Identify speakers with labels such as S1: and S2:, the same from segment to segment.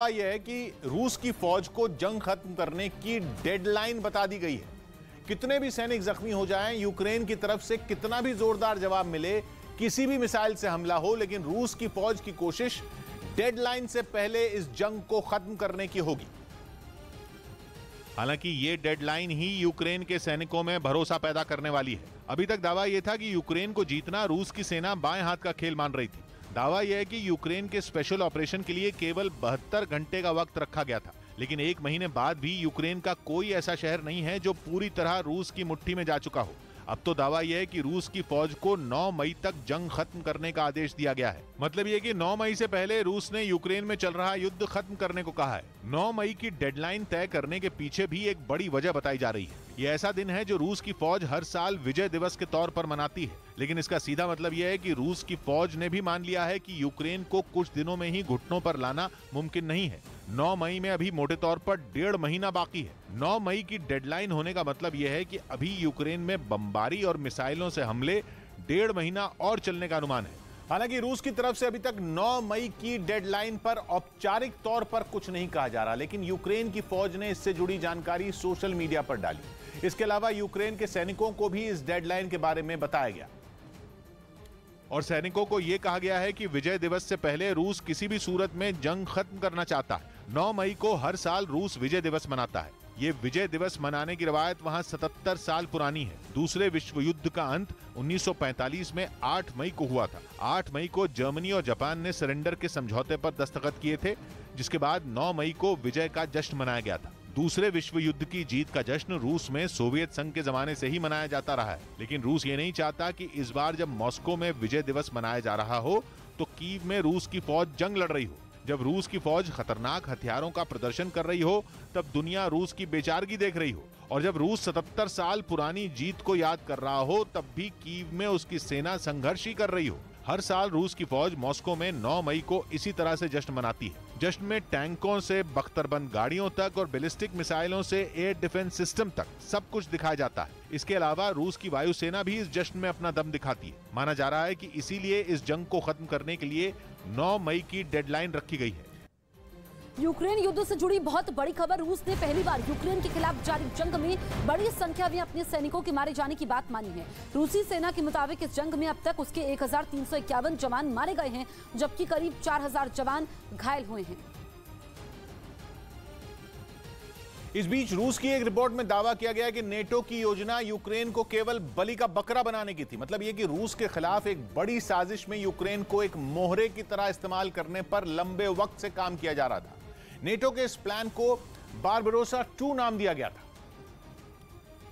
S1: यह है कि रूस की फौज को जंग खत्म करने की डेडलाइन बता दी गई है। कितने भी सैनिक जख्मी हो जाएं, यूक्रेन की तरफ से कितना भी जोरदार जवाब मिले, किसी भी मिसाइल से हमला हो, लेकिन रूस की फौज की कोशिश डेडलाइन से पहले इस जंग को खत्म करने की होगी। हालांकि यह डेडलाइन ही यूक्रेन के सैनिकों में भरोसा पैदा करने वाली है। अभी तक दावा यह था कि यूक्रेन को जीतना रूस की सेना बाएं हाथ का खेल मान रही थी। दावा यह है कि यूक्रेन के स्पेशल ऑपरेशन के लिए केवल 72 घंटे का वक्त रखा गया था, लेकिन एक महीने बाद भी यूक्रेन का कोई ऐसा शहर नहीं है जो पूरी तरह रूस की मुट्ठी में जा चुका हो। अब तो दावा यह है कि रूस की फौज को 9 मई तक जंग खत्म करने का आदेश दिया गया है। मतलब यह कि 9 मई से पहले रूस ने यूक्रेन में चल रहा युद्ध खत्म करने को कहा है। 9 मई की डेडलाइन तय करने के पीछे भी एक बड़ी वजह बताई जा रही है। यह ऐसा दिन है जो रूस की फौज हर साल विजय दिवस के तौर पर मनाती है, लेकिन इसका सीधा मतलब यह है कि रूस की फौज ने भी मान लिया है कि यूक्रेन को कुछ दिनों में ही घुटनों पर लाना मुमकिन नहीं है। 9 मई में अभी मोटे तौर पर 1.5 महीना बाकी है। 9 मई की डेडलाइन होने का मतलब यह है कि अभी यूक्रेन में बमबारी और मिसाइलों से हमले 1.5 महीना और चलने का अनुमान है। हालांकि रूस की तरफ से अभी तक 9 मई की डेडलाइन पर औपचारिक तौर पर कुछ नहीं कहा जा रहा, लेकिन यूक्रेन की फौज ने इससे जुड़ी जानकारी सोशल मीडिया पर डाली। इसके अलावा यूक्रेन के सैनिकों को भी इस डेडलाइन के बारे में बताया गया और सैनिकों को यह कहा गया है कि विजय दिवस से पहले रूस किसी भी सूरत में जंग खत्म करना चाहता है। 9 मई को हर साल रूस विजय दिवस मनाता है। ये विजय दिवस मनाने की रवायत वहां 77 साल पुरानी है। दूसरे विश्व युद्ध का अंत 1945 में 8 मई को हुआ था। 8 मई को जर्मनी और जापान ने सरेंडर के समझौते पर दस्तखत किए थे, जिसके बाद 9 मई को विजय का जश्न मनाया गया था। दूसरे विश्व युद्ध की जीत का जश्न रूस में सोवियत संघ के जमाने से ही मनाया जाता रहा है, लेकिन रूस ये नहीं चाहता कि इस बार जब मॉस्को में विजय दिवस मनाया जा रहा हो तो कीव में रूस की फौज जंग लड़ रही हो। जब रूस की फौज खतरनाक हथियारों का प्रदर्शन कर रही हो तब दुनिया रूस की बेचारगी देख रही हो, और जब रूस 77 साल पुरानी जीत को याद कर रहा हो तब भी कीव में उसकी सेना संघर्ष ही कर रही हो। हर साल रूस की फौज मॉस्को में 9 मई को इसी तरह से जश्न मनाती है। जश्न में टैंकों से बख्तरबंद गाड़ियों तक और बैलिस्टिक मिसाइलों से एयर डिफेंस सिस्टम तक सब कुछ दिखाया जाता है। इसके अलावा रूस की वायुसेना भी इस जश्न में अपना दम दिखाती है। माना जा रहा है कि इसीलिए इस जंग को खत्म करने के लिए 9 मई की डेडलाइन रखी गई है।
S2: यूक्रेन युद्ध से जुड़ी बहुत बड़ी खबर। रूस ने पहली बार यूक्रेन के खिलाफ जारी जंग में बड़ी संख्या में अपने सैनिकों के मारे जाने की बात मानी है। रूसी सेना के मुताबिक इस जंग में अब तक उसके 1351 जवान मारे गए हैं, जबकि करीब 4000 जवान घायल हुए हैं।
S1: इस बीच रूस की एक रिपोर्ट में दावा किया गया कि नेटो की योजना यूक्रेन को केवल बलि का बकरा बनाने की थी। मतलब यह कि रूस के खिलाफ एक बड़ी साजिश में यूक्रेन को एक मोहरे की तरह इस्तेमाल करने पर लंबे वक्त से काम किया जा रहा था। नेटो के इस प्लान को बारबरोसा 2 नाम दिया गया था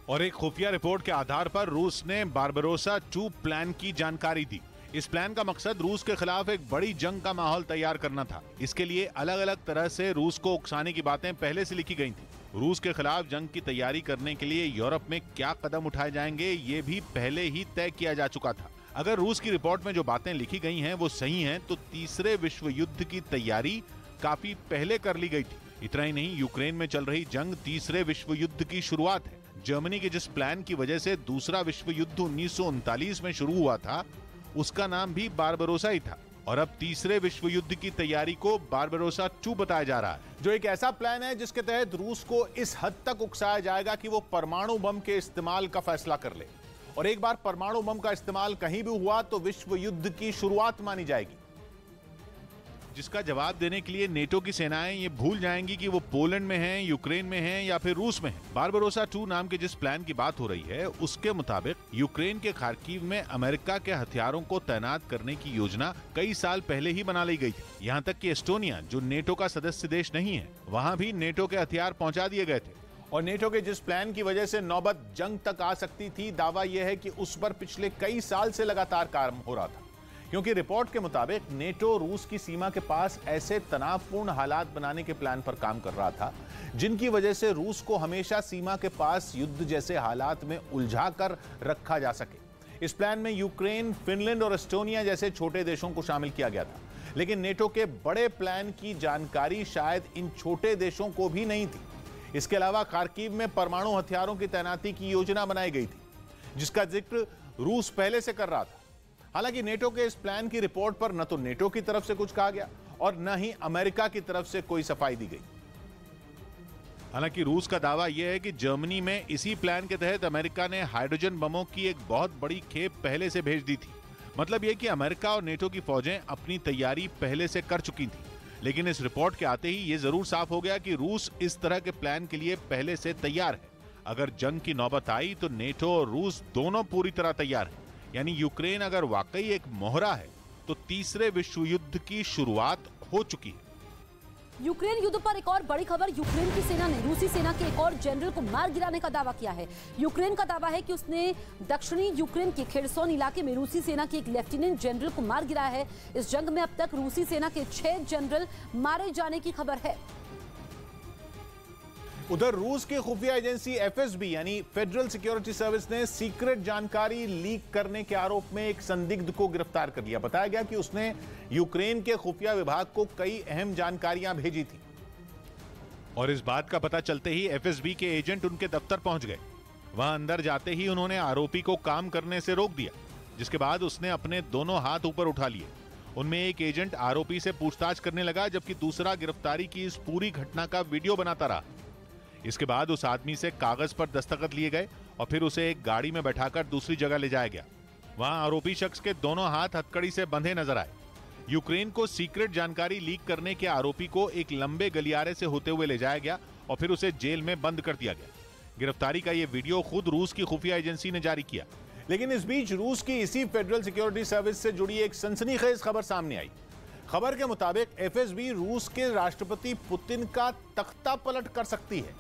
S1: और एक खुफिया रिपोर्ट के आधार पर रूस ने बारबरोसा 2 प्लान की जानकारी दी। इस प्लान का मकसद रूस के खिलाफ एक बड़ी जंग का माहौल तैयार करना था। इसके लिए अलग अलग तरह से रूस को उकसाने की बातें पहले से लिखी गई थी। रूस के खिलाफ जंग की तैयारी करने के लिए यूरोप में क्या कदम उठाए जाएंगे ये भी पहले ही तय किया जा चुका था। अगर रूस की रिपोर्ट में जो बातें लिखी गई हैं वो सही हैं तो तीसरे विश्व युद्ध की तैयारी काफी पहले कर ली गई थी। इतना ही नहीं, यूक्रेन में चल रही जंग तीसरे विश्व युद्ध की शुरुआत है। जर्मनी के जिस प्लान की वजह से दूसरा विश्व युद्ध 1939 में शुरू हुआ था उसका नाम भी बारबरोसा ही था, और अब तीसरे विश्व युद्ध की तैयारी को बारबरोसा 2 बताया जा रहा है, जो एक ऐसा प्लान है जिसके तहत रूस को इस हद तक उकसाया जाएगा कि वो परमाणु बम के इस्तेमाल का फैसला कर ले, और एक बार परमाणु बम का इस्तेमाल कहीं भी हुआ तो विश्व युद्ध की शुरुआत मानी जाएगी, जिसका जवाब देने के लिए नेटो की सेनाएं ये भूल जाएंगी कि वो पोलैंड में हैं, यूक्रेन में हैं या फिर रूस में हैं। बारबरोसा 2 नाम के जिस प्लान की बात हो रही है उसके मुताबिक यूक्रेन के खार्किव में अमेरिका के हथियारों को तैनात करने की योजना कई साल पहले ही बना ली गई थी। यहाँ तक कि एस्टोनिया, जो नेटो का सदस्य देश नहीं है, वहाँ भी नेटो के हथियार पहुँचा दिए गए थे। और नेटो के जिस प्लान की वजह से नौबत जंग तक आ सकती थी, दावा यह है कि उस पर पिछले कई साल से लगातार काम हो रहा था, क्योंकि रिपोर्ट के मुताबिक नेटो रूस की सीमा के पास ऐसे तनावपूर्ण हालात बनाने के प्लान पर काम कर रहा था जिनकी वजह से रूस को हमेशा सीमा के पास युद्ध जैसे हालात में उलझा कर रखा जा सके। इस प्लान में यूक्रेन, फिनलैंड और एस्टोनिया जैसे छोटे देशों को शामिल किया गया था, लेकिन नेटो के बड़े प्लान की जानकारी शायद इन छोटे देशों को भी नहीं थी। इसके अलावा खार्किव में परमाणु हथियारों की तैनाती की योजना बनाई गई थी, जिसका जिक्र रूस पहले से कर रहा था। हालांकि नेटो के इस प्लान की रिपोर्ट पर न तो नेटो की तरफ से कुछ कहा गया और न ही अमेरिका की तरफ से कोई सफाई दी गई। हालांकि रूस का दावा यह है कि जर्मनी में इसी प्लान के तहत अमेरिका ने हाइड्रोजन बमों की एक बहुत बड़ी खेप पहले से भेज दी थी। मतलब यह कि अमेरिका और नेटो की फौजें अपनी तैयारी पहले से कर चुकी थी। लेकिन इस रिपोर्ट के आते ही यह जरूर साफ हो गया कि रूस इस तरह के प्लान के लिए पहले से तैयार है। अगर जंग की नौबत आई तो नेटो और रूस दोनों पूरी तरह तैयार है। यानी यूक्रेन अगर वाकई एक मोहरा है तो तीसरे विश्व युद्ध की शुरुआत हो चुकी है।
S2: यूक्रेन युद्ध पर एक और बड़ी खबर। यूक्रेन की सेना ने रूसी सेना के एक और जनरल को मार गिराने का दावा किया है। यूक्रेन का दावा है कि उसने दक्षिणी यूक्रेन के खेरसोन इलाके में रूसी सेना के एक लेफ्टिनेंट जनरल को मार गिराया है। इस जंग में अब तक रूसी सेना के 6 जनरल मारे जाने की खबर है।
S1: उधर रूस की खुफिया एजेंसी एफएसबी यानी फेडरल सिक्योरिटी सर्विस ने सीक्रेट जानकारी लीक करने के आरोप में एक संदिग्ध को गिरफ्तार कर लिया। बताया गया कि उसने यूक्रेन के खुफिया विभाग को कई अहम जानकारियां भेजी थी और इस बात का पता चलते ही एफएसबी के एजेंट उनके दफ्तर पहुंच गए। वहां अंदर जाते ही उन्होंने आरोपी को काम करने से रोक दिया, जिसके बाद उसने अपने दोनों हाथ ऊपर उठा लिए। उनमें एक एजेंट आरोपी से पूछताछ करने लगा, जबकि दूसरा गिरफ्तारी की इस पूरी घटना का वीडियो बनाता रहा। इसके बाद उस आदमी से कागज पर दस्तखत लिए गए और फिर उसे एक गाड़ी में बैठाकर दूसरी जगह ले जाया गया। वहां आरोपी शख्स के दोनों हाथ हथकड़ी से बंधे नजर आए। यूक्रेन को सीक्रेट जानकारी लीक करने के आरोपी को एक लंबे गलियारे से होते हुए ले जाया गया और फिर उसे जेल में बंद कर दिया गया। गिरफ्तारी का यह वीडियो खुद रूस की खुफिया एजेंसी ने जारी किया। लेकिन इस बीच रूस की इसी फेडरल सिक्योरिटी सर्विस से जुड़ी एक सनसनीखेज खबर सामने आई। खबर के मुताबिक एफएसबी रूस के राष्ट्रपति पुतिन का तख्ता पलट कर सकती है,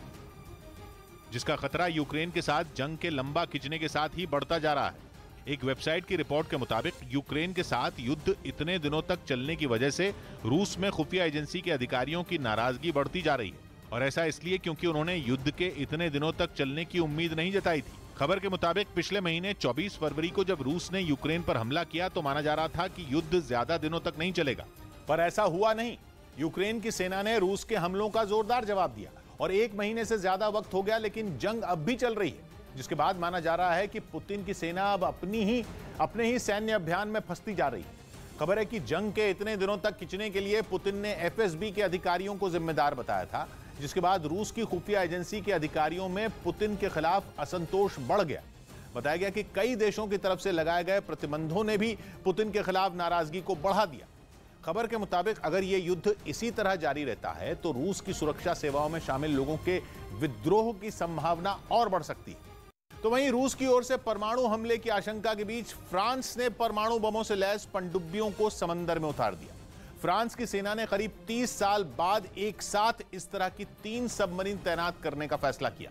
S1: जिसका खतरा यूक्रेन के साथ जंग के लंबा खिंचने के साथ ही बढ़ता जा रहा है। एक वेबसाइट की रिपोर्ट के मुताबिक यूक्रेन के साथ युद्ध इतने दिनों तक चलने की वजह से रूस में खुफिया एजेंसी के अधिकारियों की नाराजगी बढ़ती जा रही है और ऐसा इसलिए क्योंकि उन्होंने युद्ध के इतने दिनों तक चलने की उम्मीद नहीं जताई थी। खबर के मुताबिक पिछले महीने 24 फरवरी को जब रूस ने यूक्रेन पर हमला किया तो माना जा रहा था कि युद्ध ज्यादा दिनों तक नहीं चलेगा, पर ऐसा हुआ नहीं। यूक्रेन की सेना ने रूस के हमलों का जोरदार जवाब दिया और 1 महीने से ज्यादा वक्त हो गया, लेकिन जंग अब भी चल रही है, जिसके बाद माना जा रहा है कि पुतिन की सेना अब अपने ही सैन्य अभियान में फंसती जा रही है। खबर है कि जंग के इतने दिनों तक खिंचने के लिए पुतिन ने एफएसबी के अधिकारियों को जिम्मेदार बताया था, जिसके बाद रूस की खुफिया एजेंसी के अधिकारियों में पुतिन के खिलाफ असंतोष बढ़ गया। बताया गया कि कई देशों की तरफ से लगाए गए प्रतिबंधों ने भी पुतिन के खिलाफ नाराजगी को बढ़ा दिया। खबर के मुताबिक अगर यह युद्ध इसी तरह जारी रहता है तो रूस की सुरक्षा सेवाओं में शामिल लोगों के विद्रोह की संभावना और बढ़ सकती है। तो वहीं रूस की ओर से परमाणु हमले की आशंका के बीच फ्रांस ने परमाणु बमों से लैस पनडुब्बियों को समंदर में उतार दिया। फ्रांस की सेना ने करीब 30 साल बाद एक साथ इस तरह की 3 सबमरीन तैनात करने का फैसला किया,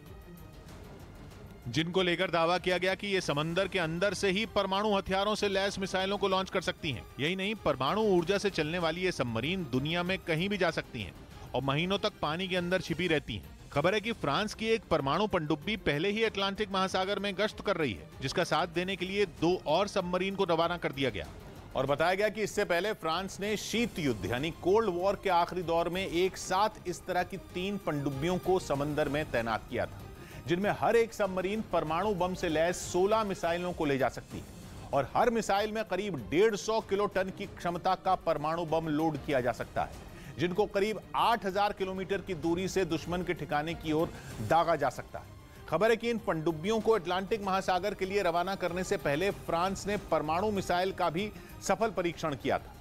S1: जिनको लेकर दावा किया गया कि ये समंदर के अंदर से ही परमाणु हथियारों से लैस मिसाइलों को लॉन्च कर सकती हैं। यही नहीं, परमाणु ऊर्जा से चलने वाली ये सबमरीन दुनिया में कहीं भी जा सकती हैं और महीनों तक पानी के अंदर छिपी रहती हैं। खबर है कि फ्रांस की एक परमाणु पनडुब्बी पहले ही अटलांटिक महासागर में गश्त कर रही है, जिसका साथ देने के लिए 2 और सबमरीन को रवाना कर दिया गया। और बताया गया कि इससे पहले फ्रांस ने शीत युद्ध यानी कोल्ड वॉर के आखिरी दौर में एक साथ इस तरह की 3 पनडुब्बियों को समंदर में तैनात किया था, जिनमें हर एक सबमरीन परमाणु बम से लैस 16 मिसाइलों को ले जा सकती है और हर मिसाइल में करीब 150 किलो टन की क्षमता का परमाणु बम लोड किया जा सकता है, जिनको करीब 8000 किलोमीटर की दूरी से दुश्मन के ठिकाने की ओर दागा जा सकता है। खबर है कि इन पनडुब्बियों को अटलांटिक महासागर के लिए रवाना करने से पहले फ्रांस ने परमाणु मिसाइल का भी सफल परीक्षण किया था।